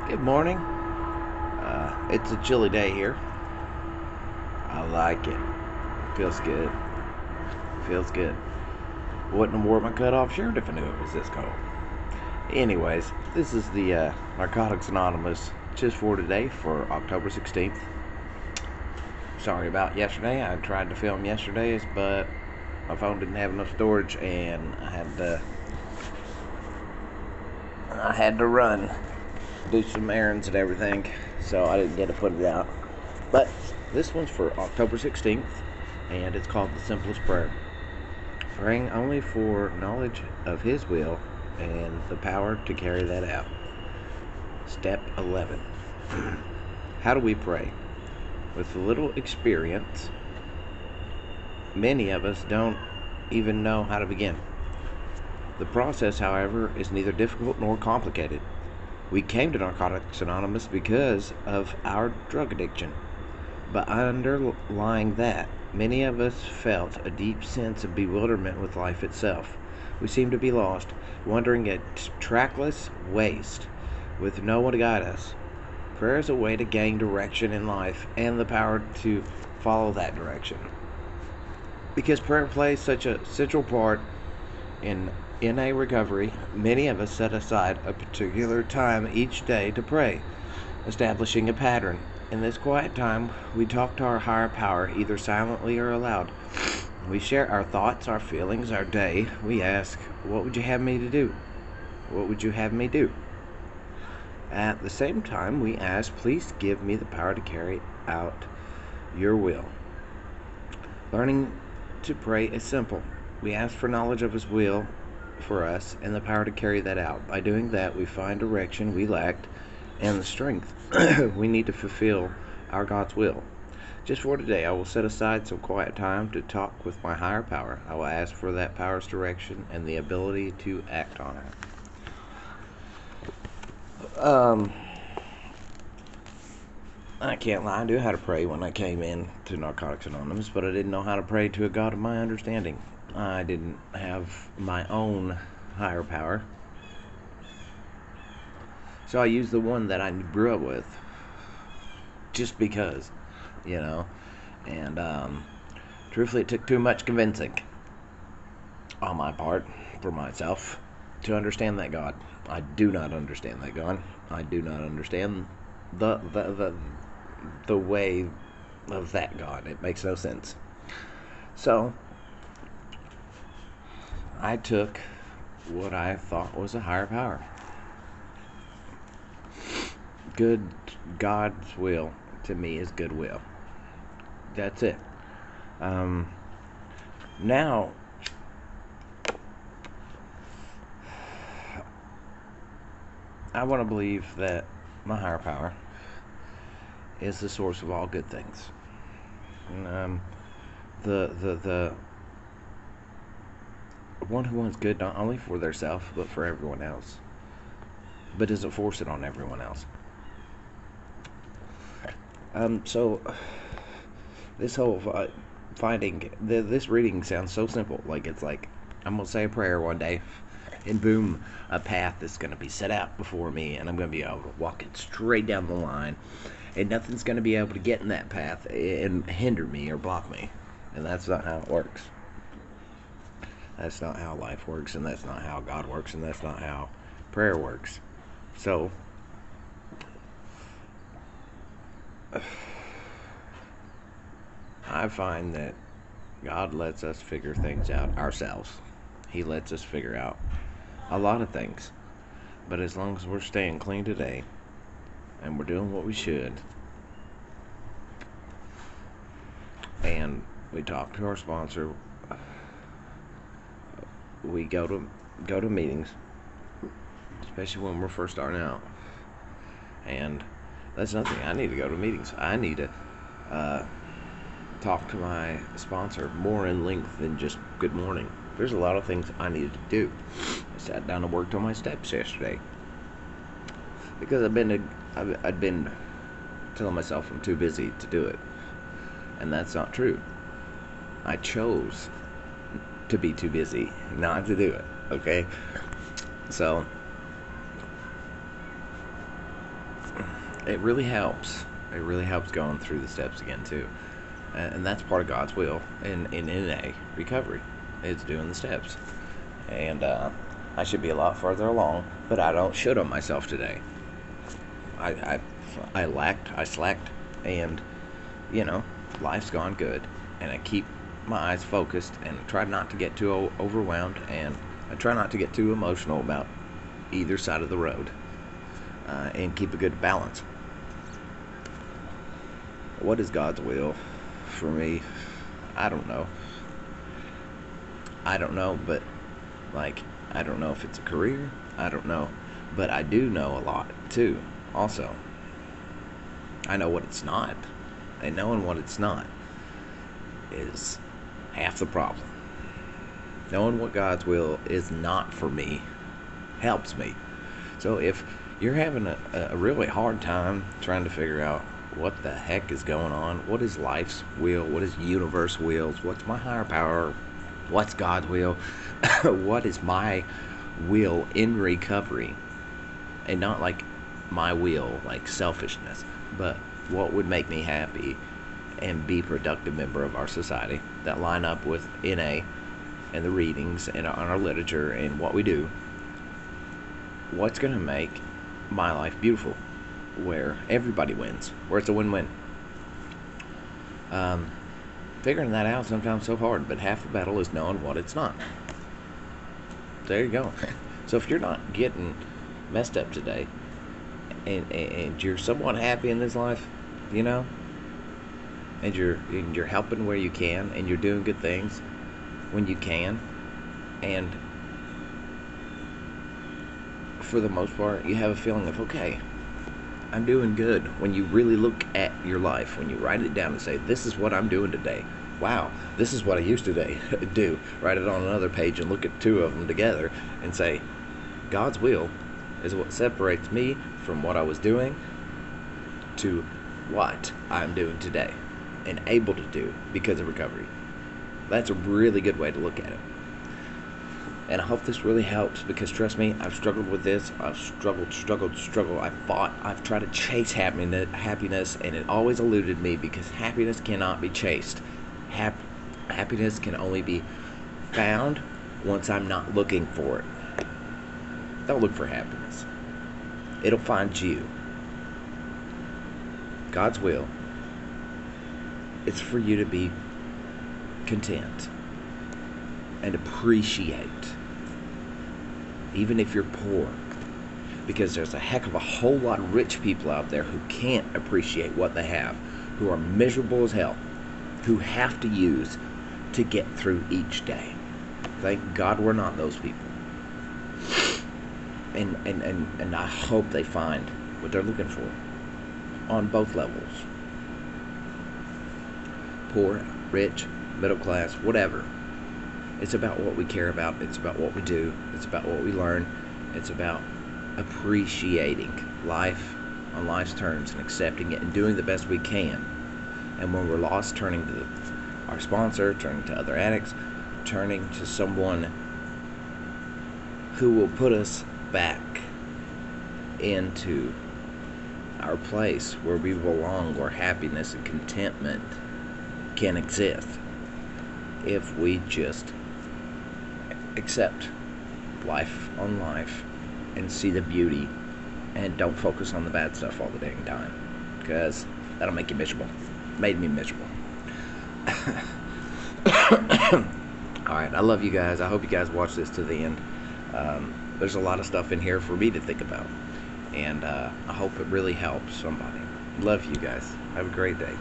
Good morning. It's a chilly day here. I like it. Feels good. Feels good. Wouldn't have wore my cutoff shirt if I knew it was this cold. Anyways, this is the Narcotics Anonymous just for today for October 16th. Sorry about yesterday. I tried to film yesterday's, but my phone didn't have enough storage and I had to run, do some errands and everything, so I didn't get to put it out. But this one's for October 16th, and it's called The Simplest Prayer. Praying only for knowledge of His will and the power to carry that out. Step 11. How do we pray? With little experience, many of us don't even know how to begin. The process, however, is neither difficult nor complicated. We came to Narcotics Anonymous because of our drug addiction. But underlying that, many of us felt a deep sense of bewilderment with life itself. We seemed to be lost, wandering a trackless waste with no one to guide us. Prayer is a way to gain direction in life and the power to follow that direction. Because prayer plays such a central part in a recovery, many of us set aside a particular time each day to pray, establishing a pattern. In this quiet time, we talk to our higher power, either silently or aloud. We share our thoughts, our feelings, our day. We ask, "What would you have me to do? What would you have me do?" At the same time, we ask, "Please give me the power to carry out your will." Learning to pray is simple. We ask for knowledge of His will for us and the power to carry that out. By doing that, we find direction we lacked and the strength we need to fulfill our God's will. Just for today, I will set aside some quiet time to talk with my higher power. I will ask for that power's direction and the ability to act on it. I can't lie, I knew how to pray when I came in to Narcotics Anonymous, but I didn't know how to pray to a God of my understanding. I didn't have my own higher power. So I used the one that I grew up with, just because, And truthfully, it took too much convincing on my part, for myself, to understand that God. I do not understand that God. I do not understand the way of that God. It makes no sense. So I took what I thought was a higher power. Good God's will to me is goodwill. That's it. Now, I want to believe that my higher power is the source of all good things. The one who wants good not only for theirself but for everyone else, but doesn't force it on everyone else. So this whole finding this reading sounds so simple. It's like I'm gonna say a prayer one day, and boom, a path is gonna be set out before me, and I'm gonna be able to walk it straight down the line, and nothing's gonna be able to get in that path and hinder me or block me. And that's not how it works. That's not how life works, and that's not how God works, and that's not how prayer works. So I find that God lets us figure things out ourselves. He lets us figure out a lot of things. But as long as we're staying clean today and we're doing what we should, and we talk to our sponsor, we go to meetings, especially when we're first starting out. And that's nothing. I need to go to meetings. I need to talk to my sponsor more in length than just good morning. There's a lot of things I needed to do. I sat down and worked on my steps yesterday because I'd been telling myself I'm too busy to do it, and that's not true. I chose to be too busy not to do it. Okay, so it really helps. It really helps going through the steps again too, and that's part of God's will in NA recovery. It's doing the steps, and I should be a lot further along, but I don't should on myself today. I I slacked, and you know, life's gone good, and I keep my eyes focused and try not to get too overwhelmed, and I try not to get too emotional about either side of the road, and keep a good balance. What is God's will for me? I don't know. I don't know, but like, I don't know if it's a career. I don't know, but I do know a lot too. Also, I know what it's not, and knowing what it's not is half the problem. Knowing what God's will is not for me helps me. So if you're having a really hard time trying to figure out what the heck is going on, what is life's will, what is universe wills, what's my higher power, what's God's will, what is my will in recovery, and not like my will, like selfishness, but what would make me happy and be a productive member of our society that line up with NA and the readings and our literature and what we do. What's going to make my life beautiful, where everybody wins, where it's a win-win. Figuring that out sometimes so hard, but half the battle is knowing what it's not. There you go. So if you're not getting messed up today, and you're somewhat happy in this life, you know, and you're helping where you can, and you're doing good things when you can, and for the most part you have a feeling of, okay, I'm doing good. When you really look at your life, when you write it down and say, this is what I'm doing today, wow, this is what I used to do, write it on another page and look at two of them together and say, God's will is what separates me from what I was doing to what I'm doing today and able to do because of recovery. That's a really good way to look at it. And I hope this really helps, because trust me, I've struggled with this. I've struggled. I've fought. I've tried to chase happiness, and it always eluded me, because happiness cannot be chased. Happiness can only be found once I'm not looking for it. Don't look for happiness. It'll find you. God's will is for you to be content and appreciate, even if you're poor, because there's a heck of a whole lot of rich people out there who can't appreciate what they have, who are miserable as hell, who have to use to get through each day. Thank God we're not those people. And I hope they find what they're looking for on both levels. Poor, rich, middle class, whatever. It's about what we care about. It's about what we do. It's about what we learn. It's about appreciating life on life's terms and accepting it and doing the best we can. And when we're lost, turning to our sponsor, turning to other addicts, turning to someone who will put us back into our place where we belong, where happiness and contentment can exist, if we just accept life on life and see the beauty and don't focus on the bad stuff all the dang time, because that'll make you miserable. Made me miserable. Alright, I love you guys. I hope you guys watch this to the end. There's a lot of stuff in here for me to think about, and I hope it really helps somebody. Love you guys. Have a great day.